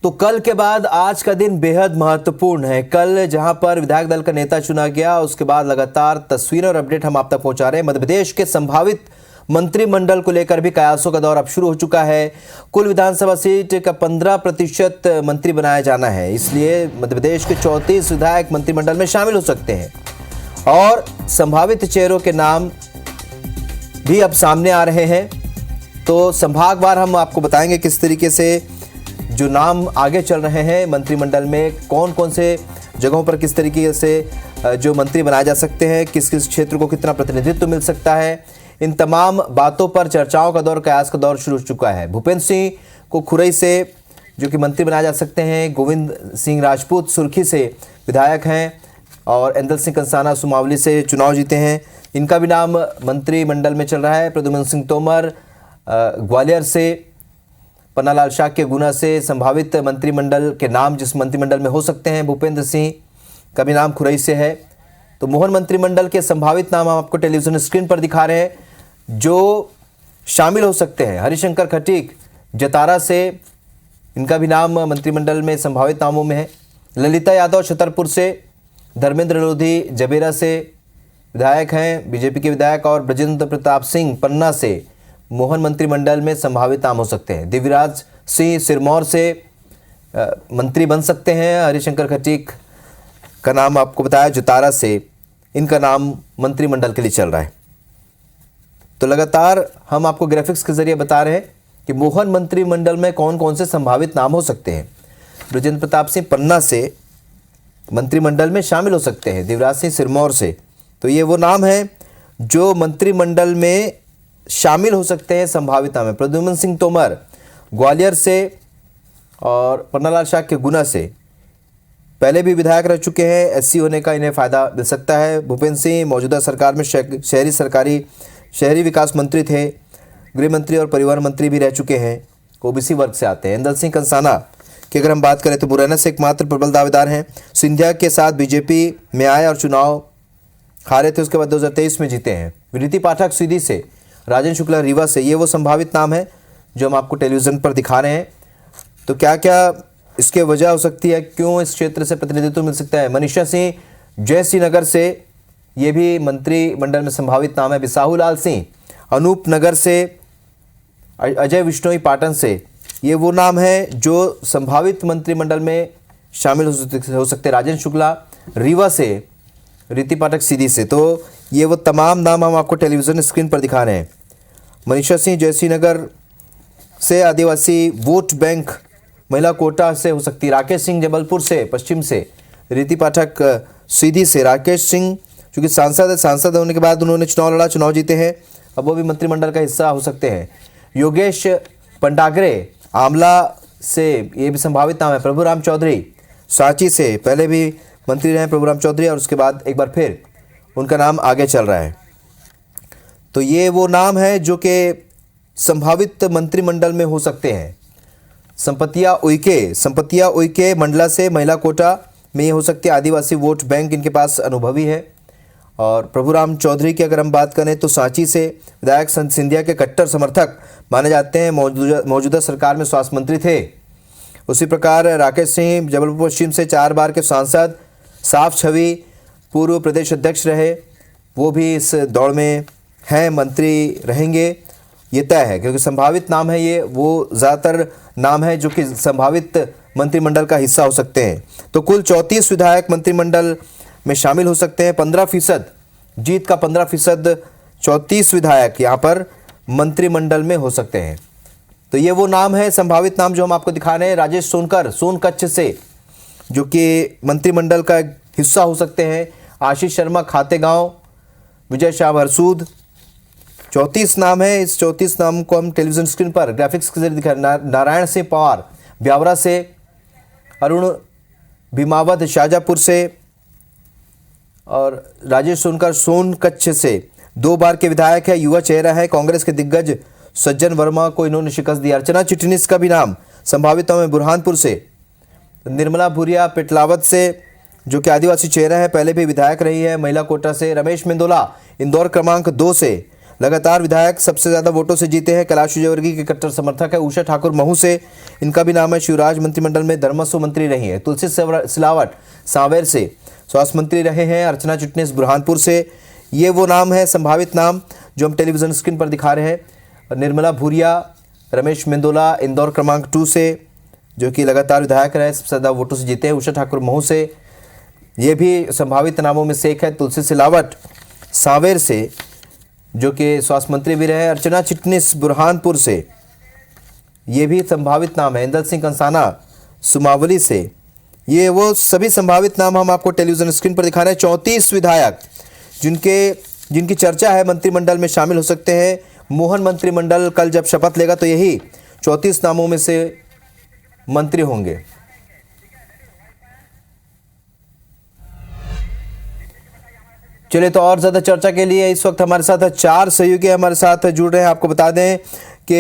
तो कल के बाद आज का दिन बेहद महत्वपूर्ण है। कल जहां पर विधायक दल का नेता चुना गया, उसके बाद लगातार तस्वीरें और अपडेट हम आप तक पहुंचा रहे हैं। मध्य प्रदेश के संभावित मंत्रिमंडल को लेकर भी कयासों का दौर अब शुरू हो चुका है। कुल विधानसभा सीट का 15% मंत्री बनाया जाना है, इसलिए मध्य प्रदेश के 34 विधायक मंत्रिमंडल में शामिल हो सकते हैं और संभावित चेहरों के नाम भी अब सामने आ रहे हैं। तो संभागवार हम आपको बताएंगे किस तरीके से जो नाम आगे चल रहे हैं मंत्रिमंडल में, कौन कौन से जगहों पर किस तरीके से जो मंत्री बनाए जा सकते हैं, किस किस क्षेत्र को कितना प्रतिनिधित्व मिल सकता है। इन तमाम बातों पर चर्चाओं का दौर, कयास का दौर शुरू हो चुका है। भूपेंद्र सिंह को खुरई से जो कि मंत्री बनाए जा सकते हैं, गोविंद सिंह राजपूत सुर्खी से विधायक हैं और इंदल सिंह कंसाना सुमावली से चुनाव जीते हैं, इनका भी नाम मंत्रिमंडल में चल रहा है। प्रद्युम्न सिंह तोमर ग्वालियर से, पन्नालाल शाह के गुना से संभावित मंत्रिमंडल के नाम जिस मंत्रिमंडल में हो सकते हैं, भूपेंद्र सिंह का भी नाम खुरई से है। तो मोहन मंत्रिमंडल के संभावित नाम हम आपको टेलीविजन स्क्रीन पर दिखा रहे हैं जो शामिल हो सकते हैं। हरिशंकर खटीक जतारा से, इनका भी नाम मंत्रिमंडल में संभावित नामों में है। ललिता यादव छतरपुर से, धर्मेंद्र लोधी जबेरा से विधायक हैं, बीजेपी के विधायक, और ब्रजेंद्र प्रताप सिंह पन्ना से मोहन मंत्रिमंडल में संभावित नाम हो सकते हैं। दिव्यराज सिंह सिरमौर से मंत्री बन सकते हैं। हरिशंकर खटीक का नाम आपको बताया, जतारा से इनका नाम मंत्रिमंडल के लिए चल रहा है। तो लगातार हम आपको ग्राफिक्स के जरिए बता रहे हैं कि मोहन मंत्रिमंडल में कौन कौन से संभावित नाम हो सकते हैं। ब्रजेंद्र प्रताप सिंह पन्ना से मंत्रिमंडल में शामिल हो सकते हैं, दिव्यराज सिंह सिरमौर से। तो ये वो नाम है जो मंत्रिमंडल में शामिल हो सकते हैं, संभावित नाम है। प्रद्युम्न सिंह तोमर ग्वालियर से और पन्नालाल शाह के गुना से पहले भी विधायक रह चुके हैं, एससी होने का इन्हें फ़ायदा मिल सकता है। भूपेंद्र सिंह मौजूदा सरकार में शहरी विकास मंत्री थे, गृह मंत्री और परिवहन मंत्री भी रह चुके हैं, ओबीसी वर्ग से आते हैं। इंदल सिंह कंसाना की अगर हम बात करें तो मुरैना से एकमात्र प्रबल दावेदार हैं। सिंधिया के साथ बीजेपी में आए और चुनाव हारे थे, उसके बाद 2023 में जीते हैं। विनीति पाठक सीधी से, राजेंद्र शुक्ला रीवा से, ये वो संभावित नाम है जो हम आपको टेलीविज़न पर दिखा रहे हैं। तो क्या क्या इसके वजह हो सकती है, क्यों इस क्षेत्र से प्रतिनिधित्व मिल सकता है। मनीषा सिंह जयसिंह नगर से, ये भी मंत्रिमंडल में संभावित नाम है। बिसाहू लाल सिंह अनूप नगर से, अजय विश्नोई पाटन से, ये वो नाम है जो संभावित मंत्रिमंडल में शामिल हो सकते हैं। राजेंद्र शुक्ला रीवा से, रीति पाठक सीधी से। तो ये वो तमाम नाम हम आपको टेलीविज़न स्क्रीन पर दिखा रहे हैं। मनीषा सिंह जयसिंह नगर से आदिवासी वोट बैंक महिला कोटा से हो सकती है। राकेश सिंह जबलपुर से पश्चिम से, रीति पाठक सीधी से। राकेश सिंह चूँकि सांसद होने के बाद उन्होंने चुनाव लड़ा, चुनाव जीते हैं, अब वो भी मंत्रिमंडल का हिस्सा हो सकते हैं। योगेश पंडागरे आमला से, ये भी संभावित नाम है। प्रभुराम चौधरी सांची से, पहले भी मंत्री रहे प्रभुराम चौधरी और उसके बाद एक बार फिर उनका नाम आगे चल रहा है। तो ये वो नाम है जो कि संभावित मंत्रिमंडल में हो सकते हैं। संपतिया उइके मंडला से, महिला कोटा में ये हो सकती है। आदिवासी वोट बैंक इनके पास अनुभवी है। और प्रभुराम चौधरी की अगर हम बात करें तो सांची से, विधायक सिंधिया के कट्टर समर्थक माने जाते हैं, मौजूदा सरकार में स्वास्थ्य मंत्री थे। उसी प्रकार राकेश सिंह जबलपुर पश्चिम से 4 बार के सांसद, साफ छवि पूर्व प्रदेश अध्यक्ष रहे, वो भी इस दौड़ में हैं, मंत्री रहेंगे, ये तय है। क्योंकि संभावित नाम है ये, वो ज़्यादातर नाम है जो कि संभावित मंत्रिमंडल का हिस्सा हो सकते हैं। तो कुल 34 विधायक मंत्रिमंडल में शामिल हो सकते हैं। 15% जीत का 15%, 34 विधायक यहाँ पर मंत्रिमंडल में हो सकते हैं। तो ये वो नाम है, संभावित नाम जो हम आपको दिखा रहे हैं। राजेश सोनकर सोनकच्छ से, जो कि मंत्रिमंडल का हिस्सा हो सकते हैं। आशीष शर्मा खातेगांव, विजय शाह हरसूद, 34 नाम है। इस 34 नाम को हम टेलीविजन स्क्रीन पर ग्राफिक्स के जरिए दिखा रहे हैं। नारायण सिंह पवार ब्यावरा से, अरुण भीमावत शाहजहाँपुर से और राजेश सोनकर सोनकच्छ से 2 बार के विधायक है, युवा चेहरा है। कांग्रेस के दिग्गज सज्जन वर्मा को इन्होंने शिकस्त दी। अर्चना चिटनिस का भी नाम संभावित नाम है बुरहानपुर से। निर्मला भूरिया पिटलावत से, जो कि आदिवासी चेहरा है, पहले भी विधायक रही है, महिला कोटा से। रमेश मेंदोला इंदौर क्रमांक 2 से। लगातार विधायक सबसे ज्यादा वोटों से जीते हैं। कैलाश विजयवर्गीय के कट्टर समर्थक है। उषा ठाकुर महू से इनका भी नाम है। शिवराज मंत्रिमंडल में धर्मस्व मंत्री रही है। तुलसी सिलावट सांवेर से स्वास्थ्य मंत्री रहे हैं। अर्चना चिटनीस बुरहानपुर से, ये वो नाम है संभावित नाम जो हम टेलीविजन स्क्रीन पर दिखा रहे हैं। निर्मला भूरिया, रमेश मेंदोला इंदौर क्रमांक 2 से जो कि लगातार विधायक रहे, सबसे ज्यादा वोटों से जीते हैं। उषा ठाकुर महू से, ये भी संभावित नामों में से एक है। तुलसी सिलावट सांवेर से जो कि स्वास्थ्य मंत्री भी रहे। अर्चना चिटनीस बुरहानपुर से, ये भी संभावित नाम है। इंदल सिंह कंसाना सुमावली से, ये वो सभी संभावित नाम हम आपको टेलीविजन स्क्रीन पर दिखा रहे हैं। 34 विधायक जिनकी चर्चा है मंत्रिमंडल में शामिल हो सकते हैं। मोहन मंत्रिमंडल कल जब शपथ लेगा तो यही 34 नामों में से मंत्री होंगे। चलिए, तो और ज्यादा चर्चा के लिए इस वक्त हमारे साथ 4 सहयोगी हमारे साथ जुड़ रहे हैं। आपको बता दें कि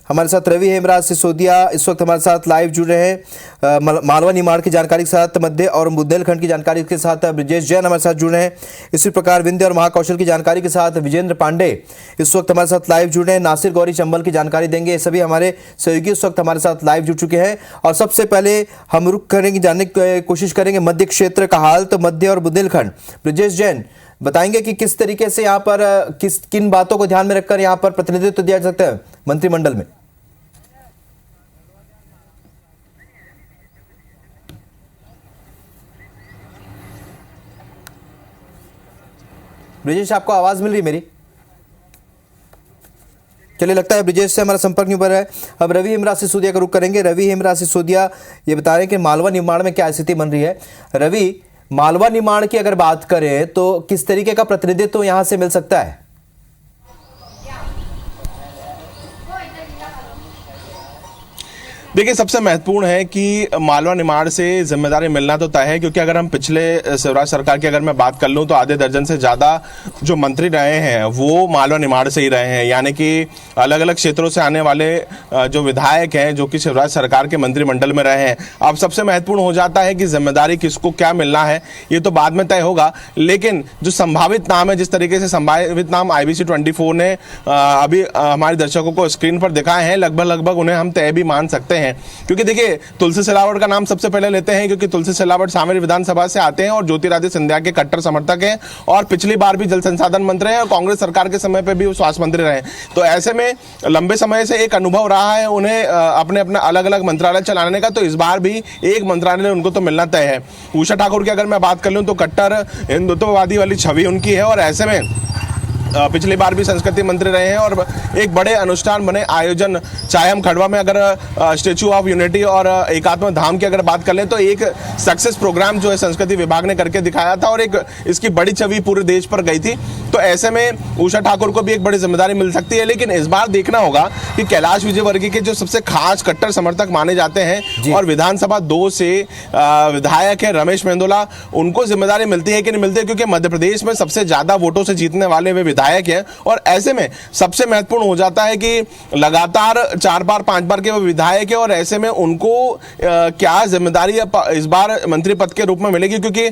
हमारे साथ रवि हेमराज सिसोदिया इस वक्त हमारे साथ लाइव जुड़ रहे हैं। मालवा निमाड़ की जानकारी के साथ मध्य और बुंदेलखंड की जानकारी के साथ ब्रजेश जैन हमारे साथ जुड़ रहे हैं। इसी प्रकार विंध्य और महाकौशल की जानकारी के साथ विजेंद्र पांडे इस वक्त हमारे साथ लाइव जुड़ रहे हैं। नासिर गौरी चंबल की जानकारी देंगे। ये सभी हमारे सहयोगी इस वक्त हमारे साथ लाइव जुड़ चुके हैं। और सबसे पहले हम रुक करेंगे, जानने की कोशिश करेंगे मध्य क्षेत्र का हाल। तो मध्य और बुंदेलखंड, ब्रजेश जैन बताएंगे कि किस तरीके से यहाँ पर किन बातों को ध्यान में रखकर यहाँ पर प्रतिनिधित्व दिया जा सकता है मंत्रिमंडल में। ब्रिजेश, आपको आवाज मिल रही मेरी? चलिए, लगता है ब्रिजेश से हमारा संपर्क नहीं बन रहा है। अब रवि हेमराज सिसोदिया का रुख करेंगे। रवि हेमराज सिसोदिया ये बता रहे हैं कि मालवा निर्माण में क्या स्थिति बन रही है। रवि, मालवा निर्माण की अगर बात करें तो किस तरीके का प्रतिनिधित्व यहां से मिल सकता है? देखिए, सबसे महत्वपूर्ण है कि मालवा निमाड़ से जिम्मेदारी मिलना तो तय है, क्योंकि अगर हम पिछले शिवराज सरकार की अगर मैं बात कर लूं तो आधे दर्जन से ज़्यादा जो मंत्री रहे हैं वो मालवा निमाड़ से ही रहे हैं। यानी कि अलग अलग क्षेत्रों से आने वाले जो विधायक हैं जो कि शिवराज सरकार के मंत्रिमंडल में रहे हैं। अब सबसे महत्वपूर्ण हो जाता है कि जिम्मेदारी किसको क्या मिलना है, ये तो बाद में तय होगा। लेकिन जो संभावित नाम है, जिस तरीके से संभावित नाम IBC 24 ने अभी हमारे दर्शकों को स्क्रीन पर दिखाए हैं, लगभग उन्हें हम तय भी मान सकते हैं। क्योंकि देखिए, तुलसी सिलावट का नाम सबसे पहले लेते हैं, क्योंकि तुलसी सिलावट सांवेर विधानसभा से आते हैं और ज्योतिरादित्य सिंधिया के कट्टर समर्थक हैं और पिछली बार भी जल संसाधन मंत्री हैं और कांग्रेस सरकार के समय पे भी वो स्वास्थ्य मंत्री रहे। तो ऐसे में लंबे समय से एक अनुभव रहा है उन्हें अपने अलग अलग मंत्रालय चलाने का। तो इस बार भी एक मंत्रालय उनको तो मिलना तय है। उषा ठाकुर की अगर मैं बात कर लूँ तो कट्टर हिंदुत्ववादी वाली छवि उनकी है और ऐसे में पिछली बार भी संस्कृति मंत्री रहे हैं और एक बड़े अनुष्ठान बने आयोजन, चाहे हम खड़वा में अगर स्टेचू ऑफ यूनिटी और एकात्म धाम की अगर बात कर लें तो एक सक्सेस प्रोग्राम जो है संस्कृति विभाग ने करके दिखाया था और एक इसकी बड़ी छवि पूरे देश पर गई थी। तो ऐसे में उषा ठाकुर को भी एक बड़ी जिम्मेदारी मिल सकती है। लेकिन इस बार देखना होगा कि कैलाश विजयवर्गीय के जो सबसे खास कट्टर समर्थक माने जाते हैं और विधानसभा 2 से विधायक है रमेश मेंदोला, उनको जिम्मेदारी मिलती है कि नहीं मिलती है, क्योंकि मध्य प्रदेश में सबसे ज्यादा वोटों से जीतने वाले वे विधायक हैं। और ऐसे में सबसे महत्वपूर्ण हो जाता है कि लगातार 4 बार 5 बार के वो विधायक है और ऐसे में उनको क्या जिम्मेदारी इस बार मंत्री पद के रूप में मिलेगी, क्योंकि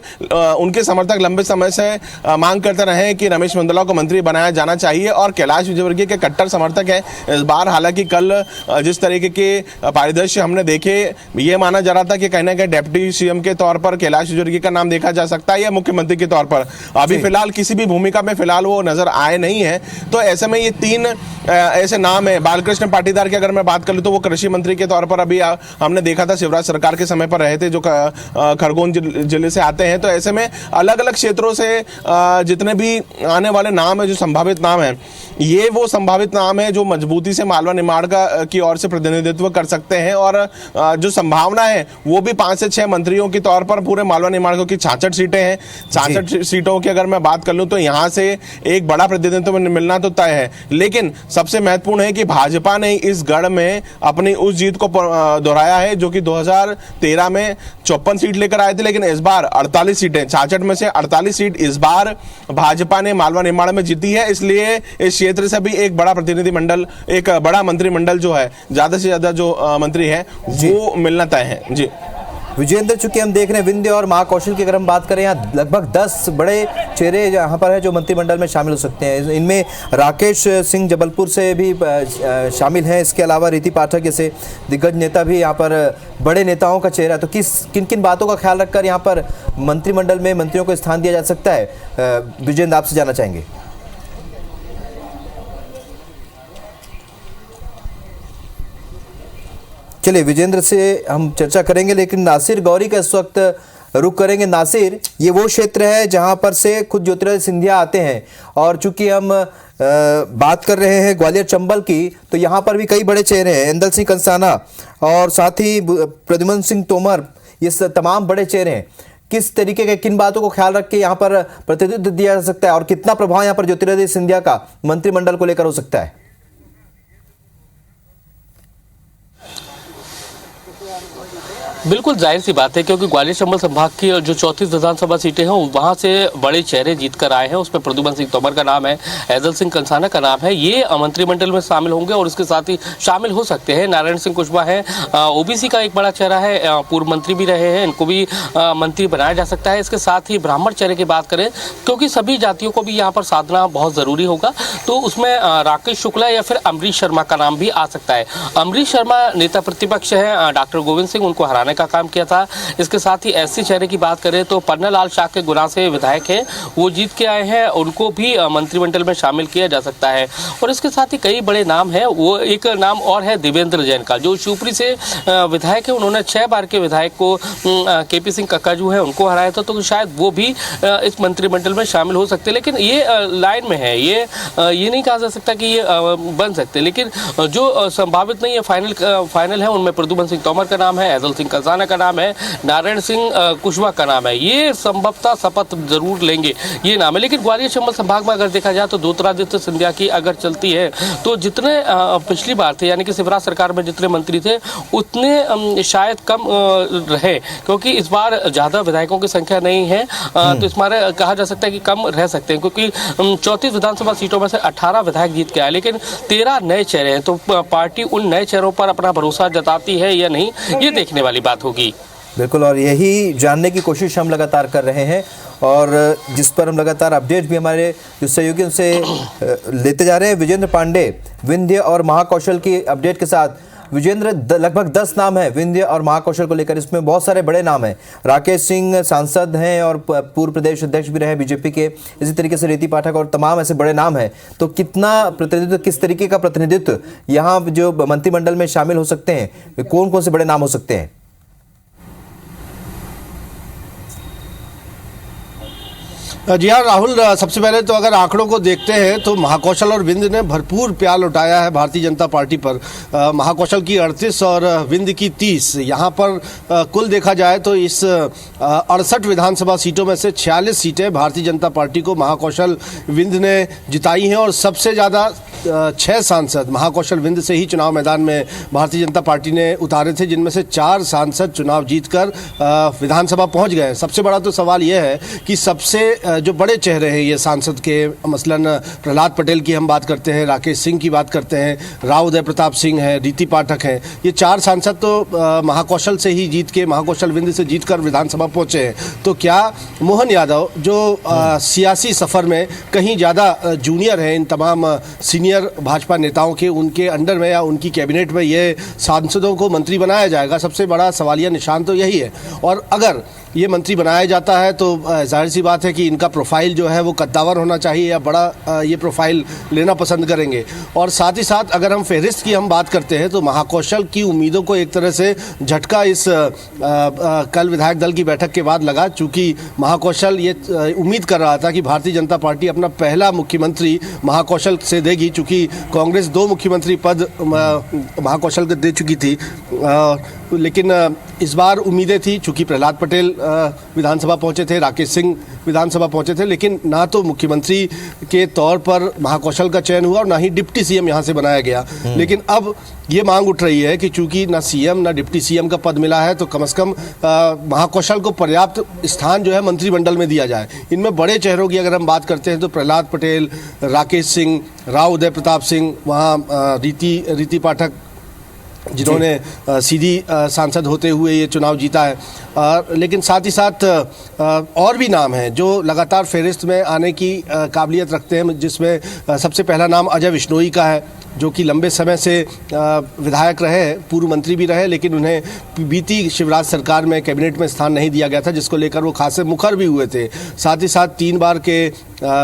उनके समर्थक लंबे समय से मांग करते रहे कि रमेश मेंदोला को मंत्री बनाया जाना चाहिए और कैलाश विजयवर्गीय के कट्टर समर्थक हैं इस बार। हालांकि कल जिस तरीके के परिदृश्य हमने देखे, ये माना जा रहा था कि कहीं ना कहीं डिप्टी CM के तौर पर कैलाश विजयवर्गीय का नाम देखा जा सकता है या मुख्यमंत्री के तौर पर। अभी फिलहाल किसी भी भूमिका में फिलहाल वो नजर आए नहीं है। तो ऐसे में ये 3 ऐसे नाम है। बालकृष्ण पाटीदार की अगर मैं बात कर लूं तो वो कृषि मंत्री के तौर पर अभी हमने देखा था शिवराज सरकार के समय पर रहे थे, जो खरगोन जिले से आते हैं। तो ऐसे में अलग अलग क्षेत्रों से जितने भी आने वाले नाम है, जो संभावित नाम है, ये वो संभावित नाम है जो मजबूती से मालवा निमाड़ की ओर से प्रतिनिधित्व कर सकते हैं। और जो संभावना है वो भी 5 से 6 मंत्रियों के तौर पर पूरे मालवा निमाड़ की 66 सीटें हैं। 66 सीटों की अगर मैं बात कर लूं तो यहाँ से एक बड़ा प्रतिनिधित्व मिलना तो तय है। लेकिन सबसे महत्वपूर्ण है कि भाजपा ने इस गढ़ में अपनी उस जीत को दोहराया है जो कि 2013 में 54 सीट लेकर आए थे, लेकिन इस बार 48 सीटें, 66 में से 48 सीट इस बार भाजपा ने मालवा निमाड़ में जीती है। इसलिए इस क्षेत्र से भी एक बड़ा प्रतिनिधिमंडल, एक बड़ा मंत्रिमंडल जो है, ज्यादा से ज्यादा जो मंत्री है वो मिलना तय है। जी विजेंद्र, चूंकि हम देख रहे हैं विंध्य और महाकौशल की अगर हम बात करें, यहाँ लगभग 10 बड़े चेहरे यहाँ पर है जो मंत्रिमंडल में शामिल हो सकते हैं। इनमें राकेश सिंह जबलपुर से भी शामिल हैं। इसके अलावा रीति पाठक जैसे दिग्गज नेता भी यहाँ पर बड़े नेताओं का चेहरा। तो किन किन बातों का ख्याल रखकर यहाँ पर मंत्रिमंडल में मंत्रियों को स्थान दिया जा सकता है, विजेंद्र आपसे जानना चाहेंगे। चलिए विजेंद्र से हम चर्चा करेंगे, लेकिन नासिर गौरी का इस वक्त रुक करेंगे। नासिर, ये वो क्षेत्र है जहां पर से खुद ज्योतिरादित्य सिंधिया आते हैं, और चूंकि हम बात कर रहे हैं ग्वालियर चंबल की, तो यहाँ पर भी कई बड़े चेहरे हैं, इंदल सिंह कंसाना और साथ ही प्रद्युम्न सिंह तोमर, ये तमाम बड़े चेहरे हैं। किस तरीके के, किन बातों को ख्याल रख के यहाँ पर प्रतिनिधित्व दिया जा सकता है, और कितना प्रभाव यहाँ पर ज्योतिरादित्य सिंधिया का मंत्रिमंडल को लेकर हो सकता है? बिल्कुल जाहिर सी बात है, क्योंकि ग्वालियर चंबल संभाग की जो 34 विधानसभा सीटें हैं वहां से बड़े चेहरे जीत कर आए हैं। उसमें प्रद्युम्न सिंह तोमर का नाम है, इंदल सिंह कंसाना का नाम है, ये मंत्रिमंडल में शामिल होंगे। और इसके साथ ही शामिल हो सकते हैं नारायण सिंह कुशवाहा है, ओबीसी का एक बड़ा चेहरा है, पूर्व मंत्री भी रहे हैं, इनको भी मंत्री बनाया जा सकता है। इसके साथ ही ब्राह्मण चेहरे की बात करें, क्योंकि सभी जातियों को भी यहाँ पर साधना बहुत जरूरी होगा, तो उसमें राकेश शुक्ला या फिर अमरीश शर्मा का नाम भी आ सकता है। अमरीश शर्मा नेता प्रतिपक्ष है, डॉक्टर गोविंद सिंह उनको हराने का काम किया था। इसके साथ ही एससी चेहरे की बात करें तो पन्नालाल शाह के गुना से विधायक हैं, वो जीत के आए हैं, उनको भी मंत्रिमंडल में शामिल किया जा सकता है। और इसके साथ ही कई बड़े नाम हैं। वो एक नाम और है देवेंद्र जैन का, जो शिवपुरी से विधायक है, उन्होंने 6 बार के विधायक को केपी सिंह कक्काजू है उनको हराया था, तो शायद वो भी इस मंत्रिमंडल में शामिल हो सकते। लेकिन ये लाइन में है, ये नहीं कहा जा सकता कि ये बन सकते। लेकिन जो संभावित नहीं है, फाइनल है, उनमें प्रद्युम्न सिंह तोमर का नाम है, इंदल सिंह कंसाना का नाम है, नारायण सिंह कुशवाहा का नाम है। ये संभवतः शपथ जरूर लेंगे, ये नाम है। लेकिन ग्वालियर चंबल संभाग में अगर देखा जाए तो ज्योतिरादित्य सिंधिया की अगर चलती है तो जितने पिछली बार थे, यानी कि शिवराज सरकार में जितने मंत्री थे उतने शायद कम रहे, क्योंकि इस बार ज्यादा विधायकों की संख्या नहीं है, तो इस बार कहा जा सकता है कि कम रह सकते हैं, क्योंकि 34 विधानसभा सीटों में से 18 विधायक जीत के आए, लेकिन 13 नए चेहरे हैं। तो पार्टी उन नए चेहरों पर अपना भरोसा जताती है या नहीं, ये देखने वाली बात होगी। बिल्कुल, और यही जानने की कोशिश हम लगातार कर रहे हैं, और जिस पर हम लगातार अपडेट भी हमारे जो सहयोगी उनसे लेते जा रहे हैं। विजेंद्र पांडे विंध्य और महाकौशल की अपडेट के साथ। विजेंद्र, लगभग 10 नाम है विंध्य और महाकौशल को लेकर, इसमें बहुत सारे बड़े नाम हैं। राकेश सिंह सांसद हैं और पूर्व प्रदेश अध्यक्ष भी रहे बीजेपी के, इसी तरीके से रीति पाठक और तमाम ऐसे बड़े नाम हैं। तो कितना प्रतिनिधित्व, किस तरीके का प्रतिनिधित्व यहाँ जो मंत्रिमंडल में शामिल हो सकते हैं, कौन कौन से बड़े नाम हो सकते हैं? जी हाँ राहुल, सबसे पहले तो अगर आंकड़ों को देखते हैं तो महाकौशल और विंध्य ने भरपूर प्यार लौटाया है भारतीय जनता पार्टी पर। महाकौशल की 38 और विंध्य की 30। यहाँ पर कुल देखा जाए तो इस 68 विधानसभा सीटों में से 46 सीटें भारतीय जनता पार्टी को महाकौशल विंध्य ने जिताई हैं, और सबसे ज़्यादा 6 सांसद महाकौशल विंध्य से ही चुनाव मैदान में भारतीय जनता पार्टी ने उतारे थे, जिनमें से 4 सांसद चुनाव जीतकर विधानसभा पहुँच गए। सबसे बड़ा तो सवाल यह है कि सबसे जो बड़े चेहरे हैं ये सांसद के, मसलन प्रहलाद पटेल की हम बात करते हैं, राकेश सिंह की बात करते हैं, राव उदय प्रताप सिंह हैं, रीति पाठक हैं, ये 4 सांसद तो महाकौशल से ही जीत के, महाकौशल विंध्य से जीतकर विधानसभा पहुंचे हैं। तो क्या मोहन यादव जो सियासी सफ़र में कहीं ज़्यादा जूनियर हैं इन तमाम सीनियर भाजपा नेताओं के, उनके अंडर में या उनकी कैबिनेट में ये सांसदों को मंत्री बनाया जाएगा? सबसे बड़ा सवालिया निशान तो यही है। और अगर ये मंत्री बनाया जाता है तो जाहिर सी बात है कि इनका प्रोफाइल जो है वो कद्दावर होना चाहिए, या बड़ा ये प्रोफाइल लेना पसंद करेंगे। और साथ ही साथ अगर हम फहरिस्त की हम बात करते हैं तो महाकौशल की उम्मीदों को एक तरह से झटका इस कल विधायक दल की बैठक के बाद लगा, चूँकि महाकौशल ये उम्मीद कर रहा था कि भारतीय जनता पार्टी अपना पहला मुख्यमंत्री महाकौशल से देगी, चूँकि कांग्रेस 2 मुख्यमंत्री पद महाकौशल को दे चुकी थी। लेकिन इस बार उम्मीदें थी, चूँकि प्रहलाद पटेल विधानसभा पहुंचे थे, राकेश सिंह विधानसभा पहुंचे थे, लेकिन ना तो मुख्यमंत्री के तौर पर महाकौशल का चयन हुआ और ना ही डिप्टी सीएम यहां से बनाया गया। लेकिन अब ये मांग उठ रही है कि चूंकि ना सीएम ना डिप्टी सीएम का पद मिला है, तो कम से कम महाकौशल को पर्याप्त स्थान जो है मंत्रिमंडल में दिया जाए। इनमें बड़े चेहरों की अगर हम बात करते हैं तो प्रहलाद पटेल, राकेश सिंह, राव उदय प्रताप सिंह, वहाँ रीति पाठक जिन्होंने सीधी सांसद होते हुए ये चुनाव जीता है। लेकिन साथ ही साथ और भी नाम हैं जो लगातार फहरिस्त में आने की काबिलियत रखते हैं, जिसमें सबसे पहला नाम अजय विश्नोई का है, जो कि लंबे समय से विधायक रहे, पूर्व मंत्री भी रहे, लेकिन उन्हें बीती शिवराज सरकार में कैबिनेट में स्थान नहीं दिया गया था, जिसको लेकर वो खासे मुखर भी हुए थे। साथ ही साथ 3 बार के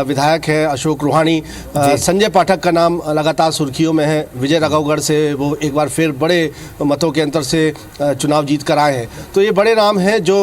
विधायक हैं अशोक रूहानी। संजय पाठक का नाम लगातार सुर्खियों में है, विजय राघवगढ़ से वो एक बार फिर बड़े मतों के अंतर से चुनाव जीत कर आए हैं। तो ये बड़े नाम हैं जो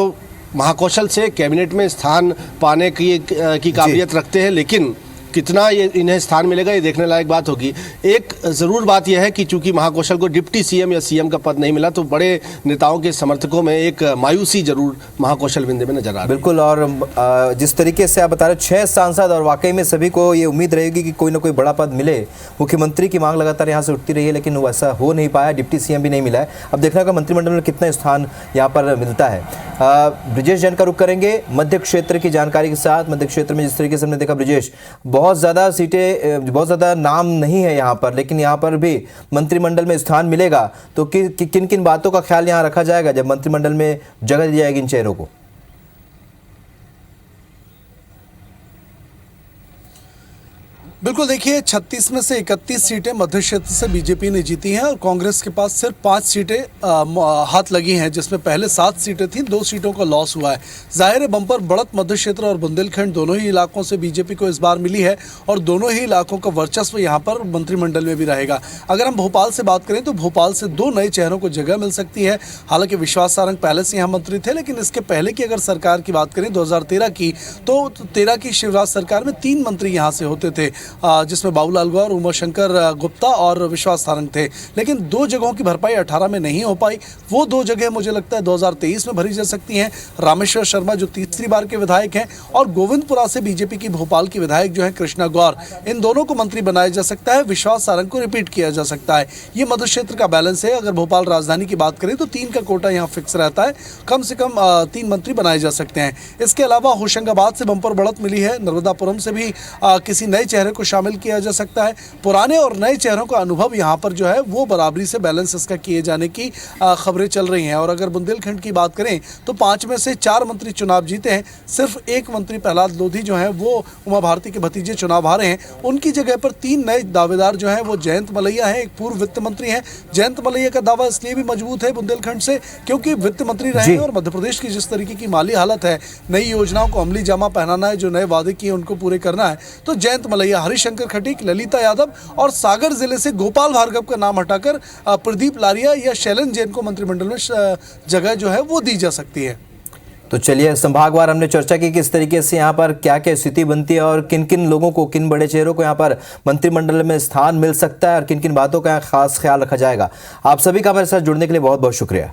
महाकौशल से कैबिनेट में स्थान पाने की काबिलियत रखते हैं, लेकिन कितना ये इन्हें स्थान मिलेगा ये देखने लायक बात होगी। एक ज़रूर बात यह है कि चूंकि महाकौशल को डिप्टी सीएम या सीएम का पद नहीं मिला, तो बड़े नेताओं के समर्थकों में एक मायूसी जरूर महाकौशल विंध्य में नजर आ रही है। बिल्कुल, और जिस तरीके से आप बता रहे 6 सांसद, और वाकई में सभी को ये उम्मीद रहेगी कि कोई ना कोई बड़ा पद मिले। मुख्यमंत्री की मांग लगातार यहाँ से उठती रही है, लेकिन वैसा हो नहीं पाया, डिप्टी सीएम भी नहीं मिला है। अब देखना होगा मंत्रिमंडल में कितना स्थान यहाँ पर मिलता है। ब्रिजेश जैन का रुख करेंगे मध्य क्षेत्र की जानकारी के साथ। मध्य क्षेत्र में जिस तरीके से हमने देखा ब्रिजेश, बहुत ज़्यादा सीटें, बहुत ज़्यादा नाम नहीं है यहाँ पर, लेकिन यहाँ पर भी मंत्रिमंडल में स्थान मिलेगा तो किन किन बातों का ख्याल यहाँ रखा जाएगा जब मंत्रिमंडल में जगह दी जाएगी इन चेहरों को? बिल्कुल, देखिए 36 में से 31 सीटें मध्य क्षेत्र से बीजेपी ने जीती हैं और कांग्रेस के पास सिर्फ 5 सीटें हाथ लगी हैं, जिसमें पहले 7 सीटें थीं, 2 सीटों का लॉस हुआ है। जाहिर है बम्पर बढ़त मध्य क्षेत्र और बुंदेलखंड दोनों ही इलाकों से बीजेपी को इस बार मिली है और दोनों ही इलाकों का वर्चस्व यहाँ पर मंत्रिमंडल में भी रहेगा। अगर हम भोपाल से बात करें तो भोपाल से 2 नए चेहरों को जगह मिल सकती है। हालांकि विश्वास सारंग पहले से यहाँ मंत्री थे, लेकिन इसके पहले की अगर सरकार की बात करें 2013 की, तो 13 की शिवराज सरकार में 3 मंत्री यहाँ से होते थे, जिसमें बाबूलाल गौर, उमाशंकर गुप्ता और विश्वास सारंग थे। लेकिन 2 जगहों की भरपाई 18 में नहीं हो पाई। वो 2 जगह मुझे लगता है 2023 में भरी जा सकती हैं। रामेश्वर शर्मा जो तीसरी बार के विधायक हैं और गोविंदपुरा से बीजेपी की भोपाल की विधायक जो है कृष्णा गौर, इन दोनों को मंत्री बनाया जा सकता है। विश्वास सारंग को रिपीट किया जा सकता है। ये मध्य क्षेत्र का बैलेंस है। अगर भोपाल राजधानी की बात करें तो 3 का कोटा यहाँ फिक्स रहता है, कम से कम 3 मंत्री बनाए जा सकते हैं। इसके अलावा होशंगाबाद से बम्पर बढ़त मिली है, नर्मदापुरम से भी किसी नए चेहरे को शामिल किया जा सकता है। पुराने और नए चेहरों का अनुभव यहाँ पर जो है वो बराबरी से बैलेंस इसका किए जाने की खबरें चल रही हैं। और अगर बुंदेलखंड की बात करें तो 5 में से 4 मंत्री चुनाव जीते हैं। सिर्फ 1 मंत्री प्रहलाद लोधी जो है वो उमा भारती के भतीजे चुनाव हारे हैं। उनकी जगह पर 3 नए दावेदार जो हैं वो जयंत मलैया हैं, एक पूर्व वित्त मंत्री हैं। जयंत मलैया का दावा इसलिए भी मजबूत है बुंदेलखंड से क्योंकि वित्त मंत्री रहे हैं और मध्य प्रदेश की जिस तरीके की माली हालत है, नई योजनाओं को अमली जामा पहनाना है, जो नए वादे किए उनको पूरे करना है, तो जयंत मलैया, हरिशंकर खटीक, ललिता यादव और सागर जिले से गोपाल भार्गव का नाम हटाकर प्रदीप लारिया या शैलन जैन को मंत्रिमंडल में जगह जो है वो दी जा सकती है। तो चलिए, संभागवार हमने चर्चा की किस तरीके से यहाँ पर क्या क्या स्थिति बनती है और किन किन लोगों को, किन बड़े चेहरों को यहाँ पर मंत्रिमंडल में स्थान मिल सकता है और किन किन बातों का खास ख्याल रखा जाएगा। आप सभी का हमारे साथ जुड़ने के लिए बहुत बहुत शुक्रिया।